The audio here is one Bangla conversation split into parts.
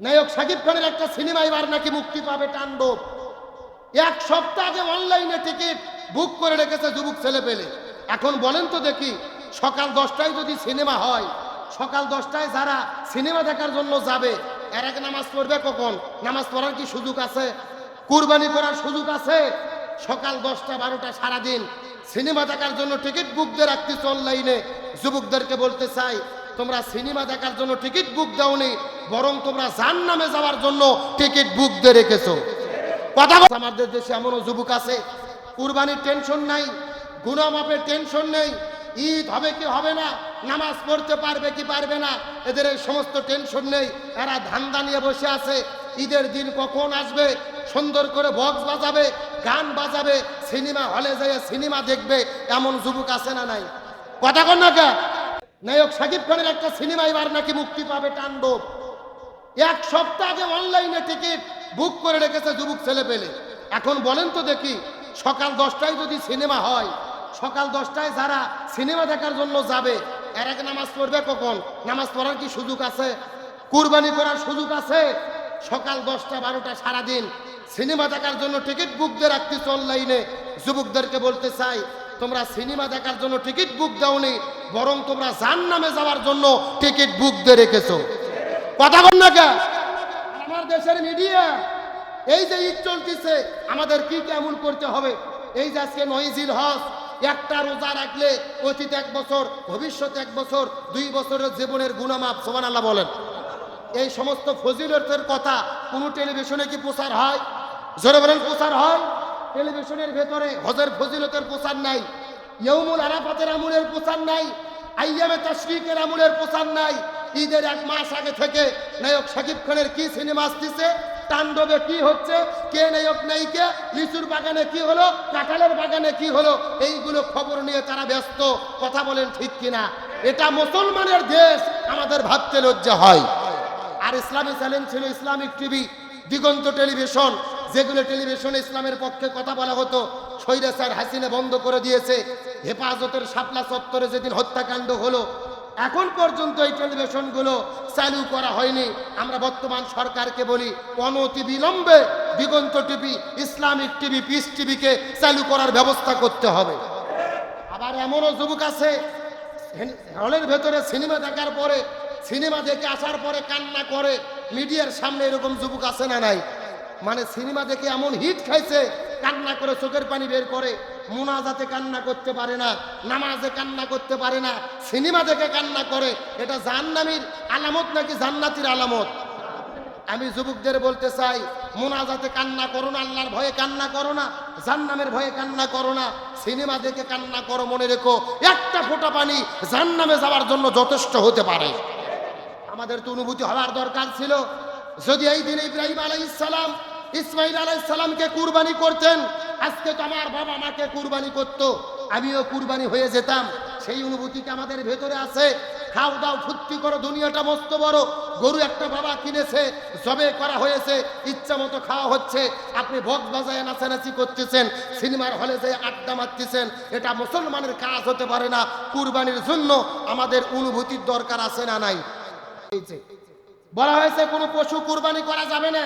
নায়ক শাকিব খানের একটা সিনেমা এবার নাকি মুক্তি পাবে, তাণ্ডব। এক সপ্তাহ আগে অনলাইনে টিকিট বুক করে রেখেছে যুবক ছেলে পেলে। এখন বলেন তো দেখি, সকাল 10টায় যদি সিনেমা হয়, সকাল 10টায় যারা সিনেমা দেখার জন্য যাবে, এর আগে নামাজ পড়বে কখন? নামাজ পড়ার কি সুযোগ আছে? কুরবানি করার সুযোগ আছে? সকাল 10টা 12টা সারাদিন সিনেমা দেখার জন্য টিকিট বুক দিয়ে রাখতেছে অনলাইনে। যুবকদেরকে বলতে চাই, তোমরা সিনেমা দেখার জন্য টিকিট বুক দাওনি, বরং তোমরা জাহান্নামে যাওয়ার জন্য টিকিট বুক দিয়ে রেখেছো। কথা আমাদের দেশে এমনও যুবক আছে, কুরবানির টেনশন নাই, গুনাহ মাপের টেনশন নেই, ঈদ হবে কি হবে না, নামাজ পড়তে পারবে কি পারবে না, এদের এই সমস্ত টেনশন নেই। এরা ধান্দা নিয়ে বসে আছে, ঈদের দিন কখন আসবে, সুন্দর করে বক্স বাজাবে, গান বাজাবে, সিনেমা হলে যেয়ে সিনেমা দেখবে। এমন যুবক আছে না নাই? কথা কন না কে? নায়ক শাকিব খানের একটা সিনেমা এবার নাকি মুক্তি পাবে, তাণ্ডব। এক সপ্তাহ আগে অনলাইনে টিকিট বুক করে রেখেছে যুবক ছেলে পেলে। এখন বলেন তো দেখি, সকাল 10টায় যদি সিনেমা হয়, সকাল 10টায় যারা সিনেমা দেখার জন্য যাবে, এর আগে নামাজ পড়বে কখন? নামাজ পড়ার কি সুযোগ আছে? কুরবানি করার সুযোগ আছে? সকাল 10টা 12টা সারাদিন সিনেমা দেখার জন্য টিকিট বুক দিয়ে রাখতেছে অনলাইনে। যুবকদেরকে বলতে চাই, তোমরা সিনেমা দেখার জন্য টিকিট বুক দাওনি, বরং তোমরা জাহান্নামে যাওয়ার জন্য টিকিট বুক দিয়ে রেখেছো। কথা বল না কে? আমার দেশের মিডিয়া এই যে ঈদ চলতেছে, আমাদের কি কেমন করতে হবে? এই যে আজকে 9 জিলহজ, একটা রোজা রাখলে অতীত 1 বছর, ভবিষ্যৎ 1 বছর, 2 বছরের জীবনের গুনাহ মাফ। সুবহানাল্লাহ বলেন। এই সমস্ত ফজিলতের কথা কোন টেলিভিশনে কি প্রচার হয়? জোরে বলেন, প্রচার হয়? টেলিভিশনের ভেতরে হজের ফজিলতের প্রচার নাই, ইয়ৌমুল আরাফাতের আমলের প্রচার নাই, আইয়ামে তাশরিকের আমলের প্রচার নাই। ঈদের 1 মাস আগে থেকে নায়ক শাকিব খানের কি সিনেমা আসতেছে, তাণ্ডবে কি হচ্ছে, কে নায়ক নায়িকা, লিচুর বাগানে কি হলো, কাঁঠালের বাগানে কি হলো, এইগুলো খবর নিয়ে তারা ব্যস্ত। কথা বলেন ঠিক কিনা? এটা মুসলমানের দেশ, আমাদের ভাবতে লজ্জা হয়। আর ইসলামী চ্যানেল ছিল ইসলামিক টিভি, দিগন্ত টেলিভিশন, যেগুলো টেলিভিশনে ইসলামের পক্ষে কথা বলা হতো, স্বৈরাচার হাসিনা বন্ধ করে দিয়েছে। হেফাজতের শাপলা চত্বরে যেদিন হত্যাকাণ্ড হলো, এখন পর্যন্ত এই টেলিভিশনগুলো চালু করা হয়নি। আমরা বর্তমান সরকারকে বলি, অনতি বিলম্বে দিগন্ত টিভি, ইসলামিক টিভি, পিস টিভিকে চালু করার ব্যবস্থা করতে হবে। আবার এমনও যুবক আছে, হলের ভেতরে সিনেমা দেখার পরে, সিনেমা দেখে আসার পরে কান্না করে। মিডিয়ার সামনে এরকম যুবক আছে না নাই? মানে সিনেমা দেখে এমন হিট খাইছে, কান্না করে চোখের পানি বের করে। মুনাজাতে কান্না করতে পারে না, নামাজে কান্না করতে পারে না, সিনেমা দেখে কান্না করে। এটা জাহান্নামীর আলামত নাকি জান্নাতির আলামত? আমি যুবকদের বলতে চাই, মুনাজাতে কান্না করো না, আল্লাহর ভয়ে কান্না করো না, জাহান্নামের ভয়ে কান্না করো না, সিনেমা দেখে কান্না করো। মনে রেখো, একটা ফোঁটা পানি জাহান্নামে যাওয়ার জন্য যথেষ্ট হতে পারে। আমাদের তো অনুভূতি হওয়ার দরকার ছিল। যদি এই দিন ইব্রাহিম আলাইহিস সালাম ইসমাইল আলাইহিস সালামকে কুরবানি করতেন, আজকে তো আমার বাবা মাকে কুরবানি করত, আমিও কুরবানি হয়ে যেতাম। সেই অনুভূতিটা আমাদের ভেতরে আছে। খাও দাও ফুর্তি করো, দুনিয়াটা মস্ত বড়। গরু একটা বাবা কিনেছে, জবে করা হয়েছে, ইচ্ছা মতো খাওয়া হচ্ছে। আপনি বক্স বাজায় নাচানাচি করতেছেন, সিনেমার হলে যে আড্ডা মারতেছেন, এটা মুসলমানের কাজ হতে পারে না। কুরবানির জন্য আমাদের অনুভূতির দরকার আছে না নাই? বলা হয়েছে কোনো পশু কুরবানি করা যাবে না।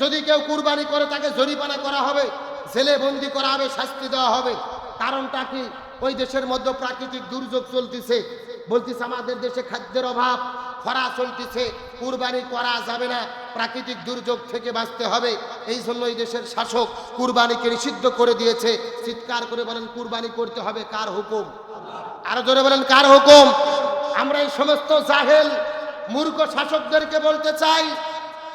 যদি কেউ কুরবানি করে তাকে জরিমানা করা হবে, জেলে বন্দি করা হবে, শাস্তি দেওয়া হবে। কারণটা কি? ওই দেশের মধ্যে প্রাকৃতিক দুর্যোগ চলতেছে, বলতেছে আমাদের দেশে খাদ্যের অভাব, খরা চলতেছে, কুরবানি করা যাবে না, প্রাকৃতিক দুর্যোগ থেকে বাঁচতে হবে। এই জন্য এই দেশের শাসক কুরবানিকে নিষিদ্ধ করে দিয়েছে। চিৎকার করে বলেন, কুরবানি করতে হবে কার হুকুম? আরো জোরে বলেন, কার হুকুম? আমরা এই সমস্ত জাহেল মূর্খ শাসকদেরকে বলতে চাই,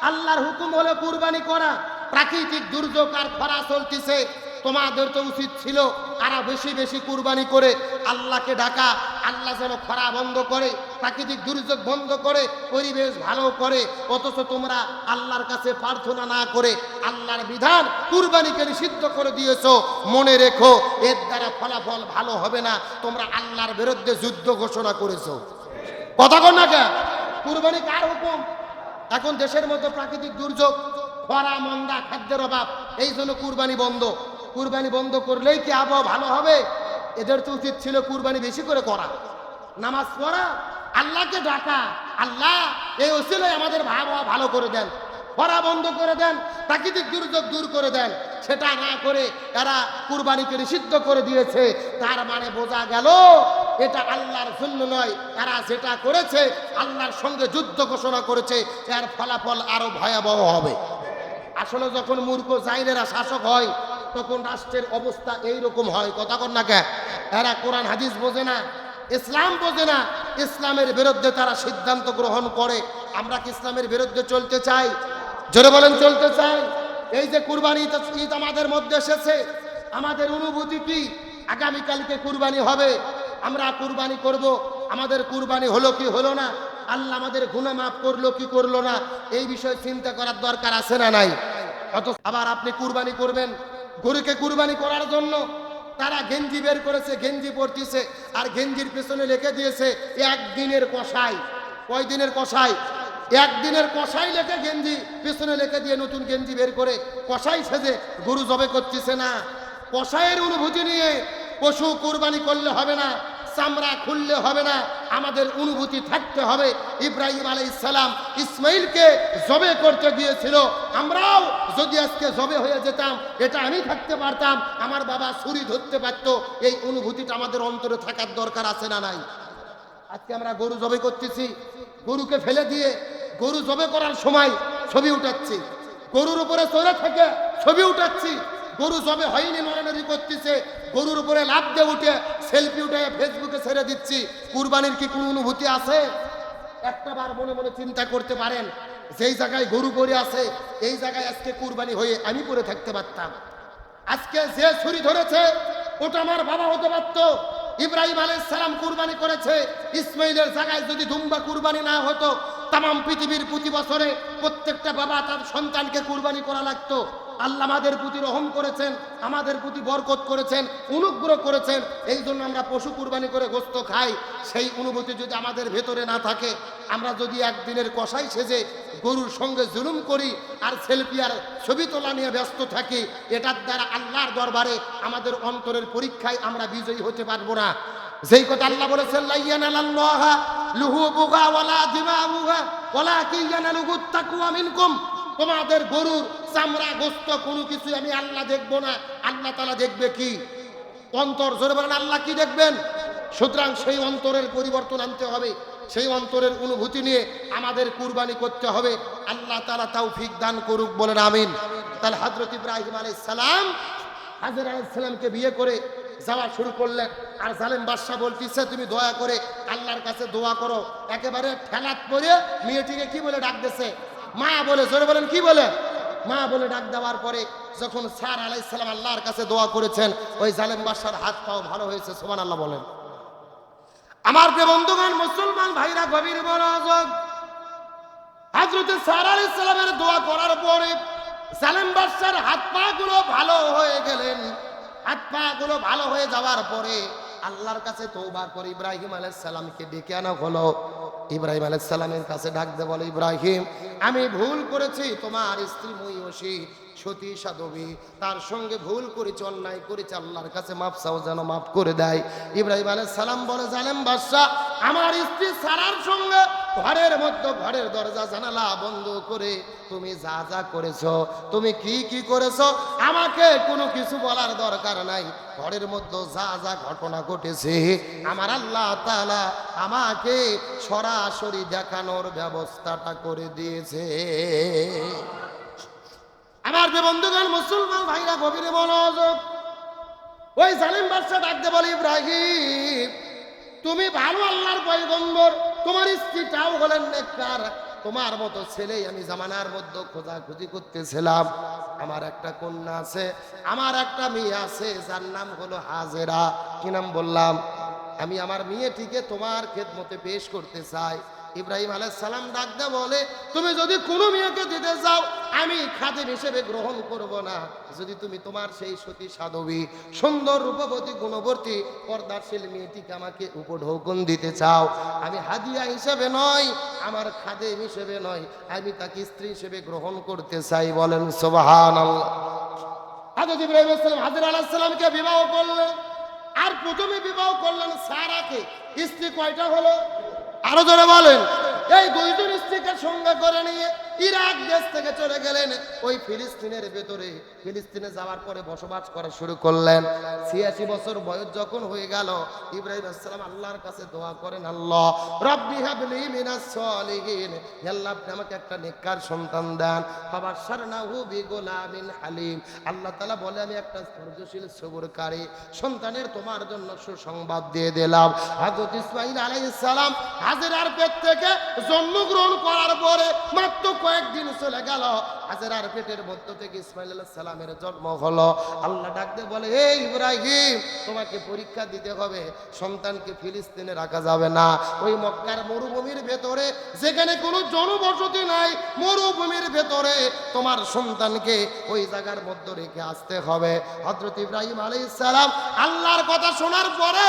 আল্লাহর হুকুম হলো কুরবানি করা। প্রাকৃতিক দুর্যোগ আর খরা চলতেছে, তোমাদের তো উচিত ছিল আরো বেশি বেশি কুরবানি করে আল্লাহকে ডাকা। আল্লাহ যেন খরা বন্ধ করে, প্রাকৃতিক দুর্যোগ বন্ধ করে, পরিবেশ ভালো করে। অথচ তোমরা আল্লাহর কাছে প্রার্থনা না করে আল্লাহর বিধান কুরবানিকে নিষিদ্ধ করে দিয়েছো। মনে রেখো, এর দ্বারা ফলাফল ভালো হবে না। তোমরা আল্লাহর বিরুদ্ধে যুদ্ধ ঘোষণা করেছো। কথা কন না কে? কুরবানি কার হুকুম? এখন দেশের মধ্যে প্রাকৃতিক দুর্যোগ, খরা, মন্দা, খাদ্যের অভাব, এই জন্য কুরবানি বন্ধ। কুরবানি বন্ধ করলেই কি আবহাওয়া ভালো হবে? এদের তো উচিত ছিল কুরবানি বেশি করে করা, নামাজ পড়া, আল্লাহকে ডাকা। আল্লাহ এই ওসিলায় আমাদের আবহাওয়া ভালো করে দেন, খরা বন্ধ করে দেন, প্রাকৃতিক দুর্যোগ দূর করে দেন। সেটা না করে এরা কুরবানিকে নিষিদ্ধ করে দিয়েছে। তার মানে বোঝা গেল এটা আল্লাহর জন্য নয়, এরা যেটা করেছে আল্লাহর সঙ্গে যুদ্ধ ঘোষণা করেছে। এর ফলাফল আরো ভয়াবহ হবে। আসলে যখন মূর্খ জাইলেরা শাসক হয় তখন রাষ্ট্রের অবস্থা এইরকম হয়। কথা কন না কে? এরা কোরআন হাদিস বোঝে না, ইসলাম বোঝে না, ইসলামের বিরুদ্ধে তারা সিদ্ধান্ত গ্রহণ করে। আমরা কি ইসলামের বিরুদ্ধে চলতে চাই? জোরে বলেন, চলতে চাই? এই যে কুরবানি ঈদ আমাদের মধ্যে এসেছে, আমাদের অনুভূতি কি? আগামীকালকে কুরবানি হবে, আমরা কুরবানি করব, আমাদের কুরবানি হলো কি হলো না, আল্লাহ আমাদের গুনাহ মাফ করলো কি করলো না, এই বিষয়ে চিন্তা করার দরকার আছে না নাই? অথচ আবার আপনি কুরবানি করবেন, গরুকে কুরবানি করার জন্য তারা গেঞ্জি বের করেছে, গেঞ্জি পরতেছে, আর গেঞ্জির পেছনে লিখে দিয়েছে একদিনের কষাই। কয় দিনের কষাই? একদিনের কষাই লেখে গেঞ্জি পেছনে লিখে দিয়ে নতুন গেঞ্জি বের করে কষাই সেজে গরু জবে করতেছে না। কষাইয়ের অনুভূতি নিয়ে পশু কুরবানি করলে হবে না, চামড়া খুললে হবে না, আমাদের অনুভূতি থাকতে হবে। ইব্রাহিম আলাইহিস সালাম ইসমাইলকে জবে করতে গিয়েছিল, আমরাও যদি আজকে জবে হয়ে যেতাম, এটা আমি থাকতে পারতাম, আমার বাবা ছুরি ধরতে পারত, এই অনুভূতিটা আমাদের অন্তরে থাকার দরকার আছে না নাই? আজকে আমরা গরু জবে করতেছি, গরুকে ফেলে দিয়ে গরু জবে করার সময় ছবি উঠাচ্ছি, গরুর উপরে চড়ে থেকে ছবি উঠাচ্ছি, গরু জবে হয়নি নড়ানড়ি করতেছে, গরুর উপরে লাফ দিয়ে উঠে সেলফি উঠে ফেসবুকে ছেড়ে দিচ্ছি। কুরবানির কি কোনো অনুভূতি আছে? একটাবার মনে মনে চিন্তা করতে পারেন, যেই জায়গায় গরু পড়ে আছে এই জায়গায় আজকে কুরবানি হয়ে আমি পড়ে থাকতে পারতাম। আজকে যে ছুরি ধরেছে ওটা আমার বাবা হতে পারত। ইব্রাহিম আলাইহিস সালাম কুরবানি করেছে, ইসমাইলের জায়গায় যদি দুম্বা কুরবানি না হতো, তাম পৃথিবীর প্রতি বছরে প্রত্যেকটা বাবা তার সন্তানকে কুরবানি করা লাগতো। আল্লাহ আমাদের প্রতি রহম করেছেন, আমাদের প্রতি বরকত করেছেন, অনুগ্রহ করেছেন, এই জন্য আমরা পশু কুরবানি করে গোশত খাই। সেই অনুভূতি যদি আমাদের ভেতরে না থাকে, আমরা যদি একদিনের কষাই সেজে গরুর সঙ্গে জুলুম করি আর সেলফি আর ছবি তোলা নিয়ে ব্যস্ত থাকি, এটার দ্বারা আল্লাহর দরবারে আমাদের অন্তরের পরীক্ষায় আমরা বিজয়ী হতে পারবো না। যেই কথা আল্লাহ বলেছেন, লা ইয়ানালাল্লাহা লুহুবুহা ওয়ালা দিমাউহা ওয়ালাকিন ইয়ানালুহুত তাকওয়া মিনকুম, তোমাদের গরুর চামড়া গোশত কোনো কিছু আমি আল্লাহ দেখবো না, আল্লাহ তাআলা দেখবে কি? অন্তর। জোরে বলেন, আল্লাহ কি দেখবেন? সুতরাং সেই অন্তরের পরিবর্তন আনতে হবে, সেই অন্তরের অনুভূতি নিয়ে আমাদের কুরবানি করতে হবে। আল্লাহ তাআলা তৌফিক দান করুক, বলেন আমিন। তাহলে হযরত ইব্রাহিম আলাইহিস সালাম হাজরা আলাইহিস সালামকে বিয়ে করে যাওয়া শুরু করলেন, আর জালেম বাদশা বলতেছে তুমি দয়া করে আল্লাহর কাছে দোয়া করো। একেবারে ঠেলাত পরে মেয়েটিকে কি বলে ডাক দিয়েছে? মা বলে। জোরে বলেন, কি বলে? মা বলে ডাক দেওয়ার পরে যখন সারা আলাইহিস সালাম আল্লাহর কাছে দোয়া করেছেন, ওই জালেম বাদশার হাত পাও ভালো হয়েছে, সুবহানাল্লাহ বলেন। আমার প্রিয় বন্ধুগণ, মুসলমান ভাইরা, গভীর মনোযোগ। হযরত সারা আলাইহিস সালামের দোয়া করার পরে জালেম বাদশার হাত পা গুলো ভালো হয়ে গেলেন। হাত পা গুলো ভালো হয়ে যাওয়ার পরে আল্লাহর কাছে তওবা করে ইব্রাহিম আলাইহিস সালামকে ডেকে আনা হলো। ইব্রাহিম আলাইহিস সালামের কাছে ডাক দিয়ে বলে, ইব্রাহিম, আমি ভুল করেছি, তোমার স্ত্রী মহিষী সতী সাধবী, তার সঙ্গে ভুল করেছি, অন্যায় করেছি, আল্লাহর কাছে মাফ চাও, যেন মাফ করে দেয়। ইব্রাহিম আলাইহিস সালাম বলে, জালেম বাদশা, আমার স্ত্রী সারার সঙ্গে ঘরের মধ্যে ঘরের দরজা জানালা বন্ধ করে তুমি যা যা করেছো, তুমি কি কি করেছো, আমাকে কোনো কিছু বলার দরকার নাই। ঘরের মধ্যে যা যা ঘটনা ঘটেছে আমার আল্লাহ তাআলা আমাকে সরাসরি দেখানোর ব্যবস্থাটা করে দিয়েছে। আমার যে বন্ধুগণ, মুসলমান ভাইরা, গভীরে মনোযোগ। ওই জালিম বাদশা ডাকতে বলে, ইব্রাহিম, তুমি ভালো আল্লাহর পয়গম্বর, তোমার স্ত্রীটাও হলেন নেককার, তোমার মতো ছেলেই আমি জামানার মধ্যে খোঁজাখুঁজি করতেছিলাম। আমার একটা কন্যা আছে, আমার একটা মেয়ে আছে, যার নাম হলো হাজেরা। কি নাম বললাম? আমি আমার মেয়েটিকে তোমার খেদমতে পেশ করতে চাই। ইব্রাহিম আলাইহিস সালাম ডাক দিয়ে বলে, তুমি যদি কোনো মেয়েকে দিতে চাও আমি খাদেম হিসেবে গ্রহণ করব না। যদি তুমি তোমার সেই সতী সাধবী সুন্দর রূপবতী গুণবর্তী পর্দাশীল মেয়েটিকে আমাকে উপঢৌকন দিতে চাও, আমি হাদিয়া হিসেবে নয়, আমার খাদেম হিসেবে নয়, আমি তাকে স্ত্রী হিসেবে গ্রহণ করতে চাই। বলেন সুবহানাল্লাহ। হযরত ইব্রাহিম আলাইহিস সালাম হাজরা আলাইহিস সালামকে বিবাহ করলেন, আর প্রথমে বিবাহ করলেন সারাকে। স্ত্রী কয়টা হলো? আরো জোরে বলেন। এই দুইজন স্ত্রীকে সঙ্গে করে নিয়ে ইরাক দেশ থেকে চলে গেলেন ওই ফিলিস্তিনের ভেতরে। ফিলিস্তিনে যাওয়ার পরে বসবাস করা শুরু করলেন। ৮৬ বছর বয়স যখন হয়ে গেল, ইব্রাহিম আলাইহিস সালাম আল্লাহর কাছে দোয়া করেন, আল্লাহ রব্বি হাবলি মিনাস সলিহিন, আল্লাহ আপনি আমাকে একটা নেককার সন্তান দেন। ফাবাশশারনাহু বিগুলামিন হালিম, আল্লাহ তাআলা বলে আমি একটা ধৈর্যশীল সবরকারী সন্তানের তোমার জন্য সুসংবাদ দিয়ে দিলাম। হযরত ইসমাঈল আলাইহিস সালাম হাজেরার পেট থেকে জন্মগ্রহণ করার পরে মাত্র কয়েকদিন চলে গেল, হাজেরার পেটের মধ্য থেকে ইসমাঈল আলাইহিস সালামের জন্ম হলো। আল্লাহ ডাকতে বলে, হে ইব্রাহিম, তোমাকে পরীক্ষা দিতে হবে, সন্তানকে ফিলিস্তিনে রাখা যাবে না। ওই মক্কার মরুভূমির ভেতরে যেখানে কোনো জনবসতি নাই, মরুভূমির ভেতরে তোমার সন্তানকে ওই জায়গার মধ্যে রেখে আসতে হবে। হযরত ইব্রাহিম আলাইহিস সালাম আল্লাহর কথা শোনার পরে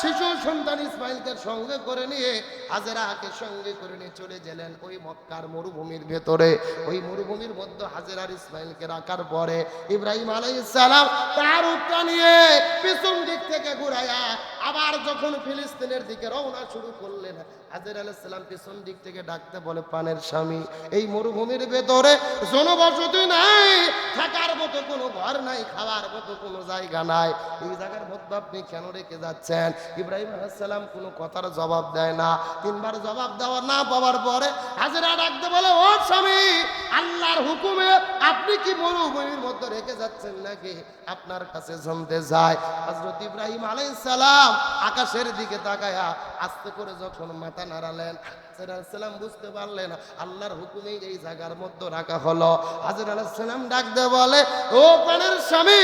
শিশু সন্তান ইসমাঈলকে সঙ্গে করে নিয়ে হাজেরাকে সঙ্গে করে নিয়ে চলে গেলেন ওই মক্কার মরুভূমির ভেতরে। ওই মরুভূমির মধ্যে হাজেরা আর ইসমাঈলকে রাখার পরে ইব্রাহিম আলাইহিস সালাম তার উটটা নিয়ে পিছন দিক থেকে ঘুরায়া আবার যখন ফিলিস্তিনের দিকে রওনা শুরু করলেন, হাজেরা আলাইহিস সালাম পিছন দিক থেকে ডাকতে বলে, প্রাণের স্বামী, এই মরুভূমির ভেতরে জনবসতি নাই, থাকার মতো কোনো ঘর নাই, খাওয়ার মতো কোনো জায়গা নাই, এই জায়গার মধ্যে আপনি কেন রেখে যাচ্ছেন? ইব্রাহিম আলাইহিস সালাম কোনো কথার জবাব দেয় না। তিনবার জবাব দেওয়া না পাওয়ার পরে হাজেরা ডাকতে বলে, ও স্বামী, আল্লাহর হুকুমে আপনি কি মরুভূমির মধ্যে রেখে যাচ্ছেন নাকি? আপনার কাছে জানতে চাই। হযরত ইব্রাহিম আলাইহিস সালাম আকাশের দিকে তাকায়া আস্তে করে যখন মাথা নাড়ালেন, হাজেরা আলাইহিস সালাম বুঝতে পারলেন আল্লাহর হুকুমেই এই জায়গার মধ্যে রাখা হলো। হাজেরা আলাইহিস সালাম ডাকতে বলে, ও প্রাণের স্বামী,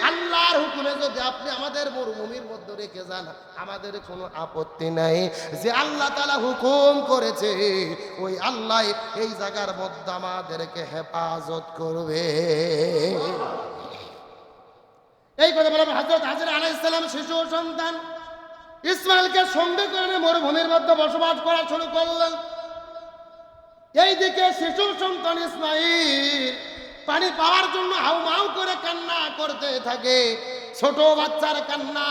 আল্লাহর হুকুমে যদি আপনি আমাদের মরুভূমির মধ্যে রেখে যান, আমাদের কোনো আপত্তি নাই। যে আল্লাহ তাআলা হুকুম করেছে ওই আল্লাহ এই জায়গার মধ্যে আমাদেরকে হেফাজত করবে। এই কথা বলে হযরত হাজেরা আলাইহিস সালাম শিশু সন্তান ইসমাঈলকে সঙ্গে করে নিয়ে মরুভূমির মধ্যে বসবাস করা শুরু করলেন। এইদিকে শিশু সন্তান ইসমাঈল পানি পাওয়ার জন্য হাউমাউ করে কান্না করতে থাকে। ছোট বাচ্চার কান্না,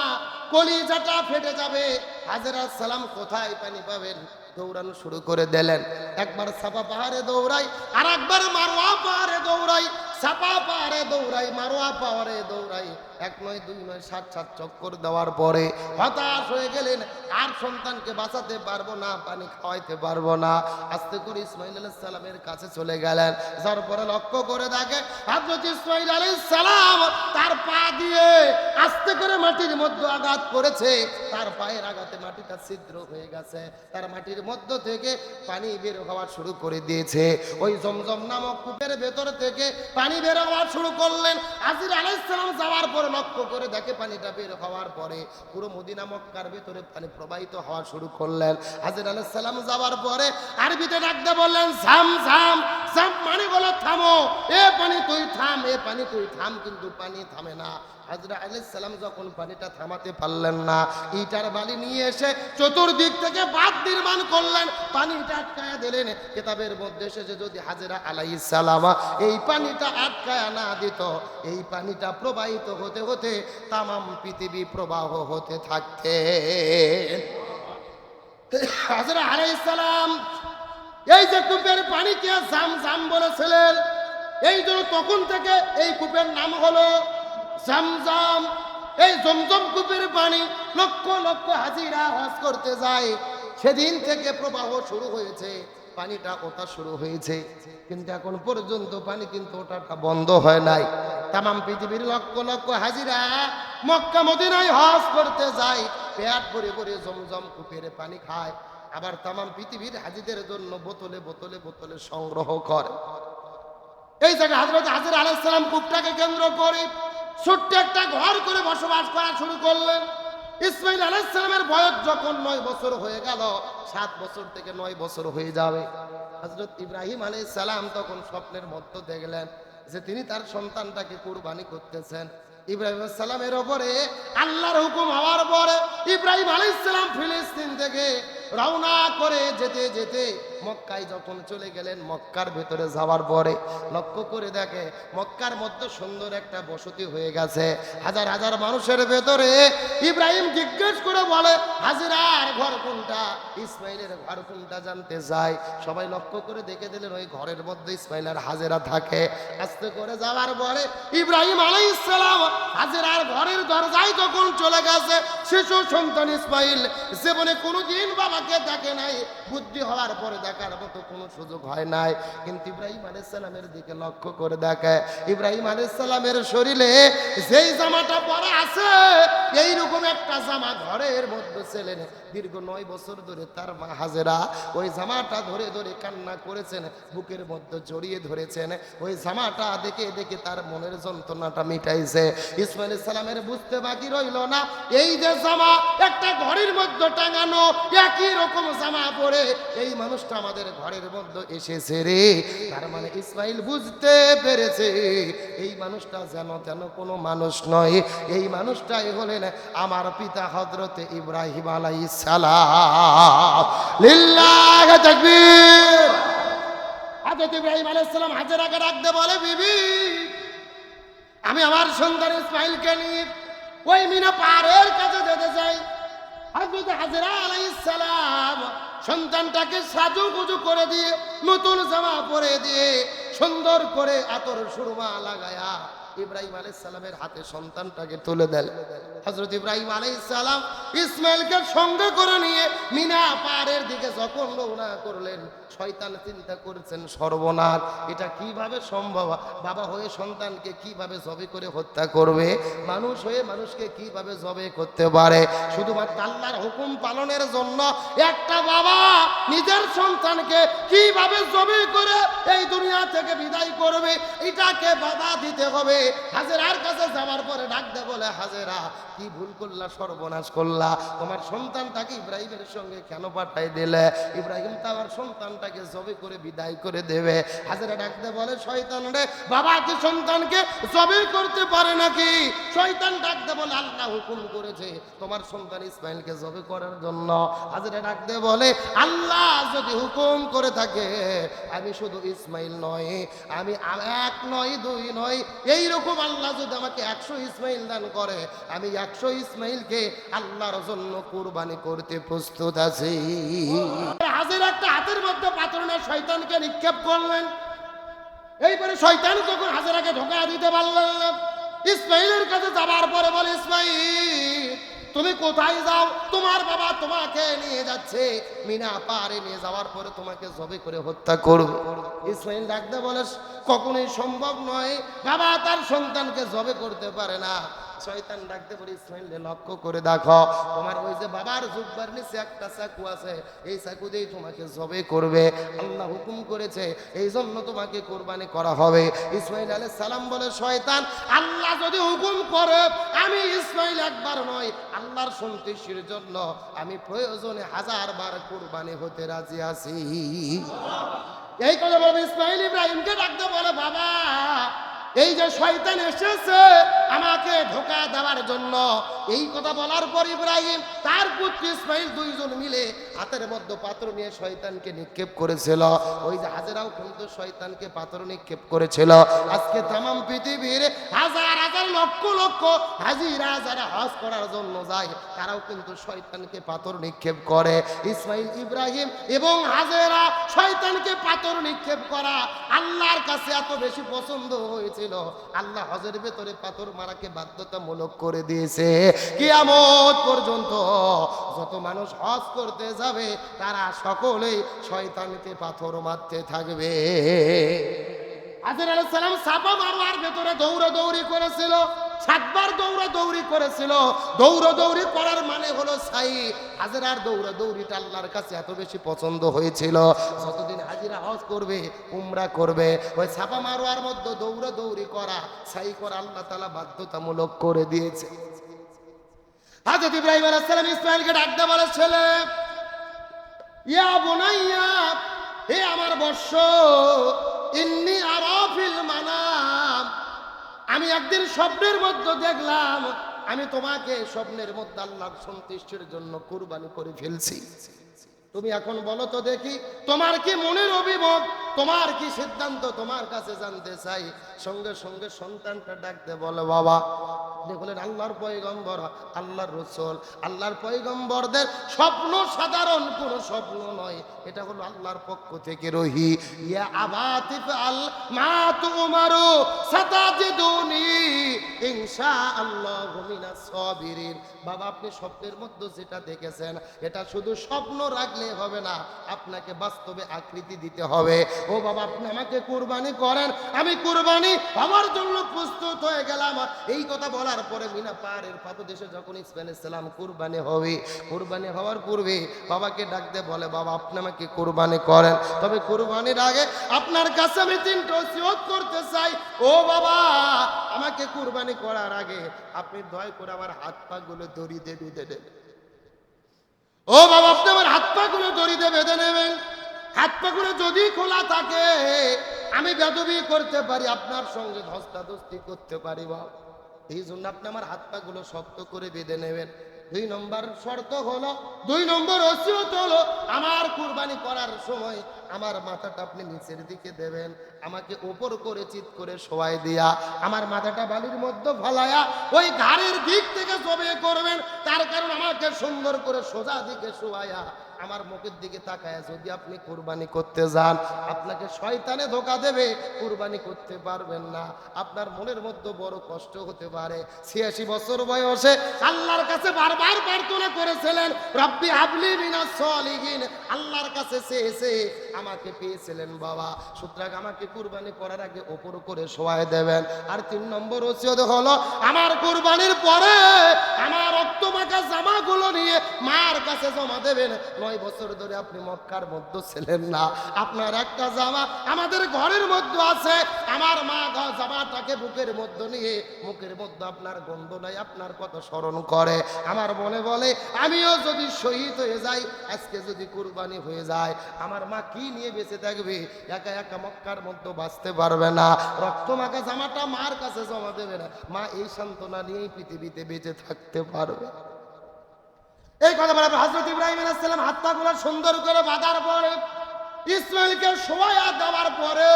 কলিজাটা ফেটে যাবে। হাজেরা সালাম কোথায় পানি পাবেন? দৌড়ানো শুরু করে দিলেন। একবার সাফা পাহাড়ে দৌড়াই, আর একবার মারোয়া পাহাড়ে দৌড়াই, সাফা পাহাড়ে দৌড়াই, মারোয়া পাহাড়ে দৌড়াই, এক নয় দুই নয় ৭ চক্কর দেওয়ার পরে হতাশ হয়ে গেলেন। আর সন্তানকে বাঁচাতে পারবো না, পানি খাওয়াইতে পারবো না। আস্তে করে ইসমাঈল আলাইহিস সালামের কাছে চলে গেলেন। যার পরে লক্ষ্য করে দেখে হযরত ইসমাঈল আলাইহিস সালাম তার পা দিয়ে আস্তে করে মাটির মধ্যে আঘাত করেছে। তার পায়ের আঘাতে মাটিটা ছিদ্র হয়ে গেছে, তার মাটির মধ্য থেকে পানি বের হওয়া শুরু করে দিয়েছে। ওই জমজম নামক কূপের ভেতর থেকে পানি বের হওয়া শুরু করলেন। হাজেরা আলাইহিস সালাম যাওয়ার পরে লক্ষ্য করে দেখে পানিটা বের হওয়ার পরে পুরো মদিনা মক্কার ভেতরে পানি প্রবাহিত হওয়া শুরু করলেন। হাজেরা আলাইহিস সালাম যাওয়ার পরে আরবিতে ডাকতে বললেন, ঝাম ঝাম। ঝাম মানে হলো থামো, এ পানি তুই থাম, এ পানি তুই থাম, কিন্তু পানি থামে না। হাজরা আলাইহিস সালাম যখন পানিটা থামাতে পারলেন না, ইটার বালি নিয়ে এসে চতুর্দিক থেকে বাঁধ নির্মাণ করলেন, পানিটা আটকায়া দিলেন। কিতাবের মধ্যে এসেছে যদি হাজরা আলাইহিস সালাম এই পানিটা আটকায়া না দিত, এই পানিটা প্রবাহিত হতে হতে তামাম পৃথিবী প্রবাহ হতে থাকতে। হাজরা আলাইহিস সালাম এই যে কূপের পানিকে জাম জাম বলেছিলেন, এই জন্য তখন থেকে এই কূপের নাম হলো জামজাম। এই জমজম কূপের পানি লক্ষ লক্ষ হাজিরা হজ করতে যায়, সেদিন থেকে প্রবাহ শুরু হয়েছে, পানিটা ওঠা শুরু হয়েছে, কিন্তু এখন পর্যন্ত পানি কিন্তু ওঠাটা বন্ধ হয় নাই। তামাম পৃথিবীর লক্ষ লক্ষ হাজিরা মক্কা মদিনায় হজ করতে যায়, পেট ভরে ভরে জমজম কূপের পানি খায়, আবার তামাম পৃথিবীর হাজিদের জন্য বোতলে বোতলে বোতলে সংগ্রহ করে। এই জায়গায় হযরত হাজরা আলাইহিস সালাম কূপটাকে কেন্দ্র করে ছোট্ট একটা ঘর করে বসবাস করা শুরু করলেন। ইসমাঈল আলাইহিস সালামের বয়স যখন 9 বছর হয়ে গেল, 7 বছর থেকে 9 বছর হয়ে যাবে, হযরত ইব্রাহিম আলাইহিস সালাম তখন স্বপ্নের মধ্যে দেখলেন যে তিনি তার সন্তানটাকে কুরবানি করতেছেন। ইব্রাহিম আলাইহিস সালামের উপরে আল্লাহর হুকুম হওয়ার পরে ইব্রাহিম আলাইহিস সালাম ফিলিস্তিন থেকে রওনা করে যেতে যেতে মক্কায় যখন চলে গেলেন, মক্কার ভেতরে যাওয়ার পরে লক্ষ্য করে দেখে মক্কার মধ্যে সুন্দর একটা বসতি হয়ে গেছে। হাজার হাজার মানুষের ভেতরে ইব্রাহিম জিজ্ঞেস করে বলে, হাজিরার ঘর কোনটা, ইসমাইলের ঘর কোনটা জানতে চায়। সবাই লক্ষ্য করে দেখে দিলেন ওই ঘরের মধ্যে ইসমাইল আর হাজেরা থাকে। আস্তে করে যাওয়ার পরে ইব্রাহিম আলাইহিস সালাম হাজেরার ঘরের দরজায় যখন চলে গেছে, শিশু সন্তান ইসমাইল জীবনে কোনোদিন বাবাকে দেখে নাই, বুদ্ধি হওয়ার পরে দেখার মতো কোনো সুযোগ হয় নাই। কিন্তু ইব্রাহিম আলাইহিস সালামের দিকে লক্ষ্য করে দেখে ইব্রাহিম আলাইহিস সালামের শরীরে যেই জামাটা পরা আছে এইরকম একটা জামা ঘরের মধ্যে ছিলেন। দীর্ঘ 9 বছর ধরে তার মা হাজেরা ওই জামাটা ধরে ধরে কান্না করেছেন, বুকের মধ্যে জড়িয়ে ধরেছেন। ওই জামাটা দেখে দেখে তার মনের যন্ত্রণাটা মিটাইছে। ইসমাইল সালামের বুঝতে বাকি রইল না, এই যে জামা একটা ঘরের মধ্যে টাঙানো, একই রকম জামা পরে এই মানুষটা আমাদের ঘরের মধ্যে এসেছে রে। তার মানে ইসমাইল বুঝতে পেরেছে এই মানুষটা যেন তেন কোনো মানুষ নয়, এই মানুষটাই হলেন আমার পিতা হযরতে ইব্রাহিম আলাইহিস সালাম। লিল্লাহি তাকবীর। হযরত ইব্রাহিম আলাইহিস সালাম হাজেরাকে ডাকতে বলে, বিবি আমি আমার সন্তান ইসমাইলকে নিয়ে ওই মিনা পাহাড়ের কাছে যেতে চাই। হযরত হাজেরা আলাইহিস সালাম সন্তানটাকে সাজুগুজু করে দিয়ে, নতুন জামা পরে দিয়ে, সুন্দর করে আতর সুরমা লাগায়া ইব্রাহিম আলাইহিস সালামের হাতে সন্তানটাকে তুলে দেন। হযরত ইব্রাহিম আলাইহিস সালাম ইসমাইলকে সঙ্গে করে নিয়ে মিনা পাহাড়ের দিকে যখন রওনা করলেন, শয়তান চিন্তা করেছেন সর্বনাশ, এটা কিভাবে সম্ভব, বাবা হয়ে সন্তানকে কিভাবে জবে করে হত্যা করবে, মানুষ হয়ে মানুষকে কিভাবে জবে করতে পারে। শুধুমাত্র আল্লাহর হুকুম পালনের জন্য একটা বাবা নিজের সন্তানকে কিভাবে জবে করে এই দুনিয়া থেকে বিদায় করবে, এটাকে বাধা দিতে হবে। হাজেরার কাছে যাওয়ার পরে ডাকতে বলে, হাজেরা কি ভুল করলা, সর্বনাশ করলা, তোমার সন্তানটাকে ইব্রাহিমের সঙ্গে কেন পাঠাই দিলে? ইব্রাহিম তো আমার সন্তানটাকে জবে করে বিদায় করে দেবে। হাজেরা ডাকতে বলে, শয়তান রে, বাবা কি সন্তানকে জবে করতে পারে নাকি? শয়তান ডাকতে বলে, আল্লাহ হুকুম করেছে তোমার সন্তান ইসমাইলকে জবে করার জন্য। হাজেরা ডাকতে বলে, আল্লাহ যদি হুকুম করে থাকে, আমি শুধু ইসমাইল নয়, আমি 1 নয় 2 নয়, এইরকম আল্লাহ যদি আমাকে 100 ইসমাইল দান করে, আমি 100 ইসমাইলকে আল্লাহর জন্য কুরবানি করতে প্রস্তুত আছি। হাজের একটা হাতের মধ্যে পাথর নিয়ে শয়তানকে নিক্ষেপ করলেন। এইবারে শয়তান যখন হাজেরাকে ধোঁকা দিতে পারলেন না, ইসমাইলের কাছে যাবার পরে বলে, ইসমাইল তুমি কোথায় যাও? তোমার বাবা তোমাকে নিয়ে যাচ্ছে, মিনা পাহাড়ে নিয়ে যাওয়ার পরে তোমাকে জবে করে হত্যা করবে। ইসমাইল ডাকতে বলে, কখনোই সম্ভব নয়, বাবা তার সন্তানকে জবে করতে পারে না। শয়তান ডাকতে বলে, ইসমাইল লক্ষ্য করে দেখো, তোমার ওই যে বাবার জুব্বার নিচে একটা চাকু আছে, এই চাকু দিয়েই তোমাকে জবে করবে, আল্লাহ হুকুম করেছে, এই জন্য তোমাকে কোরবানি করা হবে। ইসমাইল আলাইহিস সালাম বলে, শয়তান আল্লাহ যদি হুকুম করে, আমি ইসমাইল একবার নয়, আল্লাহর সন্তুষ্টির জন্য আমি প্রয়োজনে 1000 বার কোরবানি হতে রাজি আছি। এই কথা বলে ইসমাইল ইব্রাহিমকে ডাকতে বলে, বাবা এই যে শয়তান এসেছে আমাকে ধোঁকা দেওয়ার জন্য। এই কথা বলার পর ইব্রাহিম তার পুত্র ইসমাইল 2 জন মিলে হাতের মধ্যে পাথর নিয়ে শয়তানকে নিক্ষেপ করেছিল। ওই যে হাজেরাও কিন্তু শয়তানকে পাথর নিক্ষেপ করেছিল। আজকে तमाम পৃথিবীর হাজার হাজার লক্ষ লক্ষ হাজিরা যারা হজ করার জন্য যায়, তারাও কিন্তু শয়তানকে পাথর নিক্ষেপ করে। ইসমাইল ইব্রাহিম এবং হাজেরা শয়তানকে পাথর নিক্ষেপ করা আল্লাহর কাছে এত বেশি পছন্দ হয়েছে, আল্লাহ হজের ভেতরে পাথর মারাকে বাধ্যতামূলক করে দিয়েছে। কিয়ামত পর্যন্ত যত মানুষ হজ করতে যাবে, তারা সকলেই শয়তানকে পাথর মারতে থাকবে। হাজের আলাইহিস সালাম সাফা মারওয়ার ভেতরে দৌড়াদৌড়ি করেছিল, 7 বার দৌড়াদৌড়ি করেছিল। দৌড়াদৌড়ি করার মানে হলো সাই। হাজেরার দৌড়াদৌড়িটা আল্লাহর কাছে এত বেশি পছন্দ হয়েছিল, যতদিন হাজিরা হজ করবে, উমরা করবে, ওই সাফা মারওয়ার মধ্যে দৌড়াদৌড়ি করা, সাই করা আল্লাহ তাআলা বাধ্যতামূলক করে দিয়েছে। হযরত ইব্রাহিম আলাইহিস সালাম ইসমাইলকে ডাকতে বলে, ছেলে, ইয়া বুনাইয়া, হে আমার বৎস, ইন্নী আরা ফিল মানাম, আমি একদিন স্বপ্নের মধ্যে দেখলাম আমি তোমাকে স্বপ্নের মধ্যে আল্লাহর সন্তুষ্টির জন্য কুরবানি করে ফেলছি। তুমি এখন বলো তো দেখি, তোমার কি মনের অভিমত, তোমার কি সিদ্ধান্ত, তোমার কাছে জানতে চাই। সঙ্গে সঙ্গে সন্তানটা ডাকতে বলে, বাবা দেখলেন আল্লাহর পয়গম্বর, আল্লাহর রাসূল, আল্লাহর পয়গম্বরদের স্বপ্ন সাধারণ কোনো স্বপ্ন নয়, এটা হলো আল্লাহর পক্ষ থেকে রহি। ইয়া আবাতিফ আল মা তুমারু সাতাজিদুনি ইনশাআল্লাহু মিনাস সাবিরিন। বাবা আপনি স্বপ্নের মধ্যে যেটা দেখেছেন এটা শুধু স্বপ্ন রাখলে হবে না, আপনাকে বাস্তবে আকৃতি দিতে হবে। ও বাবা আপনি আমাকে কুরবানি করেন, আমি কুরবানি আমার জন্য প্রস্তুত হয়ে গেলাম। এই কথা বলার পরে মিনা পাহাড়ের পাদদেশে যখন ইসমাইল আলাইহিস সালাম কুরবানি হবে, কুরবানি হওয়ার পূর্বে বাবাকে ডাকতে বলে, বাবা আপনি আমাকে কুরবানি করেন, তবে কুরবানির আগে আপনার কাছে আমি তিনটা ওসিয়ত করতে চাই। ও বাবা আমাকে কুরবানি করার আগে আপনি দয়া করে আমার হাত পা গুলো দড়ি দিয়ে বেঁধে দেবেন। ও বাবা আপনি আমার হাত পা গুলো দড়ি দিয়ে বেঁধে নেবেন। হাত পা গুলো যদি খোলা থাকে আমি বেদবি করতে পারি, আপনার সঙ্গে ধস্তাধস্তি করতে পারি বাবা, এই জন্য আপনি আমার হাত পা গুলো শক্ত করে বেঁধে নেবেন। 2 নম্বর শর্ত হলো, 2 নম্বর ওসিয়ত হলো, আমার কুরবানি করার সময় আমার মাথাটা আপনি নিচের দিকে দেবেন, আমাকে উপর করে চিৎ করে শোয়াই দিয়া আমার মাথাটা বালির মধ্যে ফলায়া ওই ঘাড়ের দিক থেকে জবে করবেন। তার কারণ আমাকে সুন্দর করে সোজা দিকে শোয়ায়া আমার মুখের দিকে তাকায় যদি আপনি কুরবানি করতে যান, আপনাকে শয়তানে ধোঁকা দেবে, কুরবানি করতে পারবেন না, আপনার মনের মধ্যে বড় কষ্ট হতে পারে। 86 বছর বয়সে আল্লাহর কাছে বারবার প্রার্থনা করেছিলেন, রব্বি হাবলি মিনাস সলিহিন, আল্লাহর কাছে চেয়েছে আমাকে পেয়েছিলেন বাবা, সুতরাং আমাকে কুরবানি করার আগে উপর করে শোয়ায় দেবেন। আর 3 নম্বর ওসিয়ত হলো, আমার কুরবানির পরে আমার রক্তমাখা জামাগুলো নিয়ে মার কাছে জমা দেবেন। 9 বছর ধরে আপনি মক্কার মধ্যে ছিলেন না, আপনার একটা জামা আমাদের ঘরের মধ্যে আছে, আমার মা জামাটাকে বুকের মধ্যে নিয়ে মুখের মধ্যে আপনার গন্ধ নাই, আপনার কথা স্মরণ করে, আমার মনে বলে আমিও যদি শহীদ হয়ে যাই, আজকে যদি কুরবানি হয়ে যায়, আমার মা কি নিয়ে বেঁচে থাকবে, একা একা মক্কার মধ্যে বাঁচতে পারবে না, রক্তমাখা জামাটা মার কাছে জমা দেবে না, মা এই সান্ত্বনা নিয়েই পৃথিবীতে বেঁচে থাকতে পারবে। এই কথা বলে হযরত ইব্রাহিম আলাইহিস সালাম হাত পা গুলো সুন্দর করে বাঁধার পরে ইসমাইলকে শোয়া দেওয়ার পরে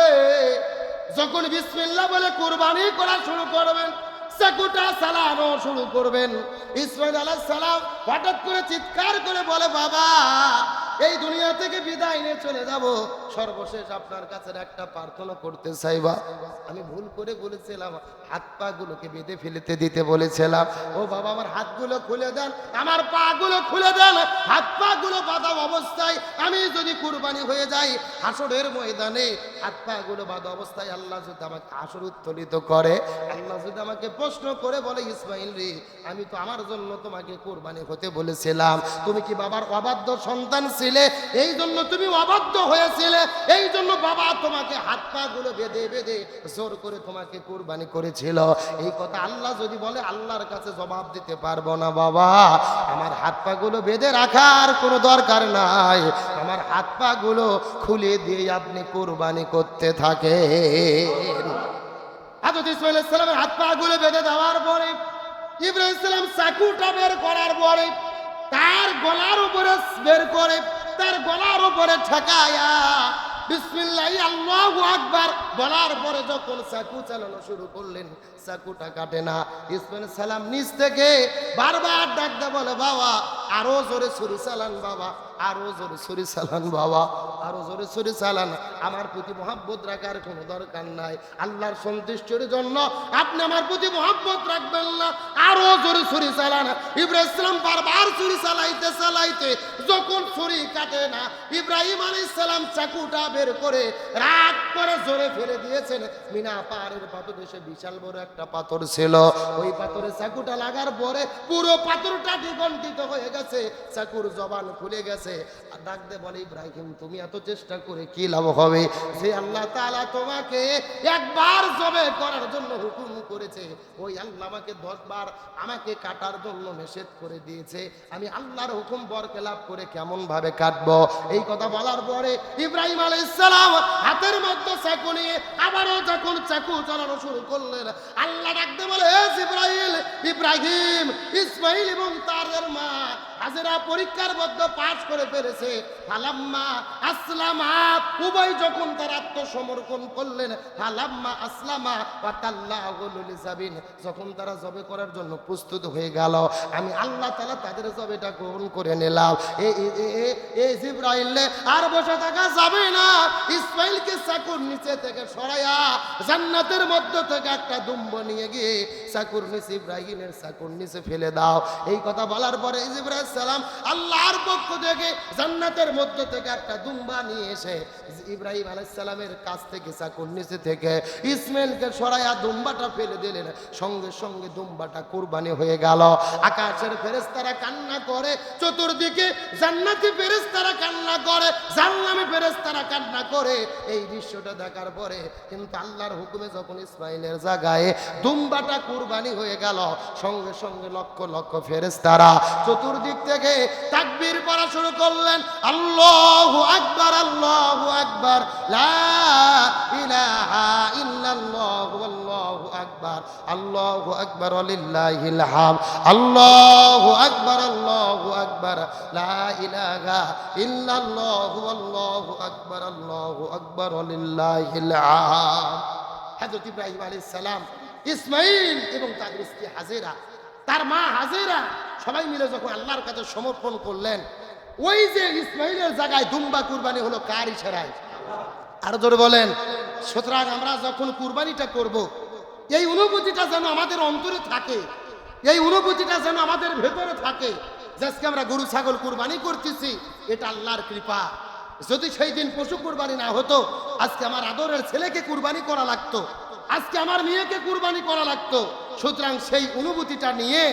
যখন বিসমিল্লাহ বলে কুরবানি করা শুরু করবেন, চাকুটা চালানো শুরু করবেন, ইসমাইল আলাইহিস সালাম হঠাৎ করে চিৎকার করে বলে, বাবা এই দুনিয়া থেকে বিদায় নিয়ে চলে যাব, সর্বশেষ আপনার কাছে একটা প্রার্থনা করতে চাইবা। আমি ভুল করে বলেছিলাম, হাত পা গুলোকে বেঁধে ফেলতে দিতে বলেছিলাম, ও বাবা আমার হাতগুলো খুলে দেন, আমার পা গুলো খুলে দেন, হাত পা গুলো বাঁধা অবস্থায় আমি যদি কুরবানি হয়ে যাই, হাসরের ময়দানে হাত পা গুলো বাঁধা অবস্থায় আল্লাহ যদি আমাকে হাসর উত্তোলিত করে, আল্লাহ যদি আমাকে প্রশ্ন করে বলে, ইসমাইল রে আমি তো আমার জন্য তোমাকে কুরবানি হতে বলেছিলাম, তুমি কি বাবার অবাধ্য সন্তান ছিলে, এই জন্য তুমি অবাধ্য হয়েছিলে, এই জন্য বাবা তোমাকে হাত পা গুলো বেঁধে বেঁধে জোর করে তোমাকে কুরবানি করেছিল, এই কথা আল্লাহ যদি বলে, আল্লাহর কাছে জবাব দিতে পারবো না বাবা, আমার হাত পা গুলো বেঁধে রাখার কোনো দরকার নাই, আমার হাত পা গুলো খুলে দিয়ে আপনি কুরবানি করতে থাকেন। হযরত ইসমাইল আলাইহিস সালামের হাত পা গুলো বেঁধে দেওয়ার পরে ইব্রাহিম সালাম চাকুটা বের করার পরে তার গলার উপরে বের করে তার গলার উপরে ঠেকায়া বিসমিল্লাহ আল্লাহু আকবার বলার পরে যখন চাকু চালানো শুরু করলেন, চাকুটা কাটে না। ইসমাইল সালাম নিচ থেকে বারবার ডাকতে বলে, বাবা আরো জোরে ছুরি চালান, বাবা আরো জোরে ছুরি চালান, বাবা আরো জোরে ছুরি চালান, আমার প্রতি মহব্বত রাখার কোনো দরকার নাই, আল্লাহর সন্তুষ্টির জন্য আপনি আমার প্রতি মহব্বত রাখবেন না, আরো জোরে ছুরি চালান। ইব্রাহিম সালাম বারবার ছুরি চালাইতে চালাইতে যখন ছুরি কাটে না, ইব্রাহিম আলাইহিস সালাম চাকুটা বের করে রাগ করে জোরে ফেলে দিয়েছেন। মিনা পাহাড়ের পাদদেশে বিশাল বড় একটা পাথর ছিল, ওই পাথরে চাকুটা লাগার পরে পুরো পাথরটা দ্বিগন্ডিত হয়ে গেছে, চাকুর জবান খুলে গেছে। আর ডাকতে বলে, ইব্রাহিম তুমি এত চেষ্টা করে কি লাভ হবে, যে আল্লাহ তাআলা তোমাকে একবার জবে করার জন্য হুকুম করেছে, ওই আল্লাহ আমাকে 10 বার আমাকে কাটার জন্য নিষেধ করে দিয়েছে, আমি আল্লাহর হুকুম বরখেলাপ করে কেমন ভাবে কাটবো। এই কথা বলার পরে ইব্রাহিম আলাইহিস সালাম হাতের মধ্যে মধ্যে চাকু নিয়ে আবারও যখন চাকু চালানো শুরু করলেন, আল্লাহ ডাকতে বলে, হে জিবরাইল, ইব্রাহিম, ইসমাইল এবং তাদের মা হাজেরা পরীক্ষার মধ্যে পাস করে ফেলেছে। ফালাম্মা আসলামা, উভয় যখন তার আত্মসমর্পণ করলেন, ফালাম্মা আসলামা ওয়া তাল্লাহু লিল জাবিন, যখন তারা জবে করার জন্য প্রস্তুত হয়ে গেল, আমি আল্লাহ তাআলা তাদের জবেটা গ্রহণ করে নিলাম। এই জিবরাইল আর বসে থাকা যাবে না, ইসমাইলকে চাকুর নিচে থেকে সরাইয়া জান্নাতের মধ্য থেকে একটা দুম্ব নিয়ে গিয়ে চাকুর নিচে, ইব্রাহিমের চাকুর নিচে ফেলে দাও। এই কথা বলার পরে জিবরাইল সালাম আল্লাহর পক্ষ থেকে জান্নাতের মধ্য থেকে একটা দুম্বা নিয়ে এসে ইব্রাহিম আলাইহিস সালামের কাছ থেকে চাকুর নিচে থেকে ইসমাইলকে সরাইয়া দুম্বাটা ফেলে দিলেন। সঙ্গে সঙ্গে দুম্বাটা কুরবানি হয়ে গেল। আকাশের ফেরেশতারা কান্না করে, চতুর্দিকে জান্নাতি ফেরেশতারা কান্না করে, জাহান্নামী ফেরেশতারা কান্না করে। এই দৃশ্যটা দেখার পরে কিন্তু আল্লাহর হুকুমে যখন ইসমাইলের জায়গায় দুম্বাটা কুরবানি হয়ে গেল, সঙ্গে সঙ্গে লক্ষ লক্ষ ফেরেশতারা চতুর্দিক থেকে তাকবীর পড়া শুরু করলেন, আল্লাহু আকবার, আল্লাহু আকবার, লা ইলাহা ইল্লাল্লাহু আল্লাহু আকবার, আল্লাহু আকবার লিল্লাহিল হামদ, আল্লাহু আকবার, আল্লাহু আকবার, লা ইলাহা ইল্লাল্লাহু আল্লাহু আকবার, আল্লাহু আকবার লিল্লাহিল হামদ। হযরত ইব্রাহিম আলাইহিস সালাম, ইসমাইল এবং তার স্ত্রী হাজেরা, তার মা হাজেরা সবাই মিলে যখন আল্লাহর কাছে সমর্পণ করলেন, ওই যে ইসমাইলের জায়গায় দুম্বা কুরবানি হলো কার ইশারায়? আর জোরে বলেন। সুতরাং আমরা যখন কুরবানিটা করব, এই অনুভূতিটা যেন আমাদের অন্তরে থাকে, এই অনুভূতিটা যেন আমাদের ভেতরে থাকে যে আজকে আমরা গরু ছাগল কুরবানি করতেছি, এটা আল্লাহর কৃপা। যদি সেই দিন পশু কুরবানি না হতো, আজকে আমার আদরের ছেলেকে কুরবানি করা লাগতো, আজকে আমার মেয়েকে কুরবানি করা লাগতো। সুতরাং সেই অনুভূতিটা নিয়ে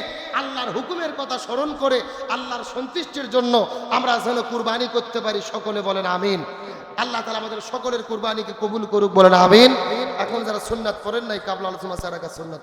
আল্লাহর হুকুমের কথা স্মরণ করে আল্লাহর সন্তুষ্টির জন্য আমরা যেন কুরবানি করতে পারি। সকলে বলেন আমিন। আল্লাহ তাআলা আমাদের সকলের কুরবানিকে কবুল করুক, বলেন আমিন। এখন যারা সুন্নাত পড়েন নাই, কাবলা আলোচনা ছাড়া সুন্নাত